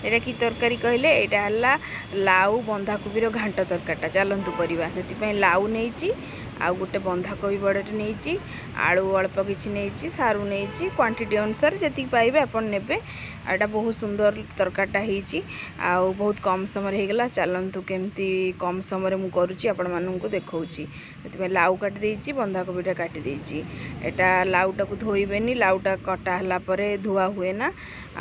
एटा कि तरकारी कहले एटा हला लाउ बंधाकोबी घांट तरकारीटा चलतु करवा से लाउ नहीं आउ गोटे बंधाकोबी बड़े नहीं आलू अल्प किसी नहीं सारू नहीं क्वांटिटी अनुसार जी पाइबे आप ने एटा बहुत सुंदर तरकारीटा होती आउ बहुत कम समय होगला चलतु केमती कम समय मुझे करुच्ची आपण मानू देखौची से लाउ काटी बंधाकोबीटा काटी एटा लाउटा को धोइबेनी लाउटा कटा हला परे धुआ हुए ना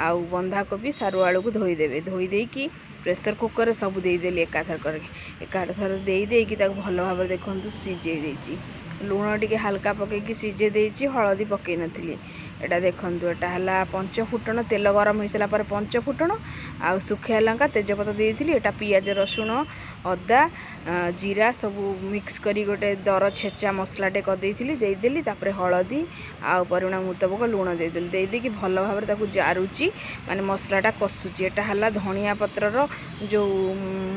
आउ बंधाकोबी सारू आलू को धोईदेवे धोईदेकी प्रेसर कुकर सब देदेली एकाथर देदेकी भल भाव देखु सीझे लुण टी हाल्का पकईकी सीझे देती हलदी पकई नी एटा देखु एटा है पंचफुटण तेल गरम हो सारापर पंचफुटण आउ सुखिया लंका तेजपत देती एटा पियाज रसुण अदा जीरा सब मिक्स करी गोटे दर छेचा मसलाटे करदेली तापर हलदी आउ परिमाण मुताबक लुण देदेली भल भाव जारुची माने मसलाटा कषुची एटा है धनिया पत्रर जो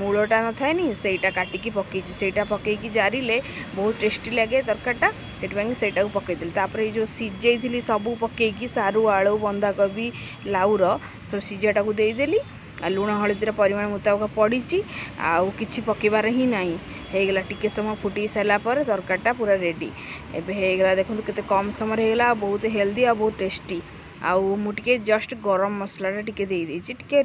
मूलटा न थाए नी सेटा काटिकी पकई सेटा पकईकी जारिले बहुत टेस्टी लगे तरकारीटा से पकईदेली तापर ये जो सीझे सबू पकईकी सारू आलू बंधाकोबी लाउर सब सीझाटा को देदेली लुण हलदीर परिमाण मुताबक पड़ी आउ किसी पकेबार ही नहीं होगला टिके समय फुटी सारा पर तरकारीटा पूरा रेडी एबे होगला देखो केते कम समय होगला बहुत हेल्दी आ बहुत टेस्टी आउ मुझे जस्ट गरम मसलाटा टिके दे देछि टिके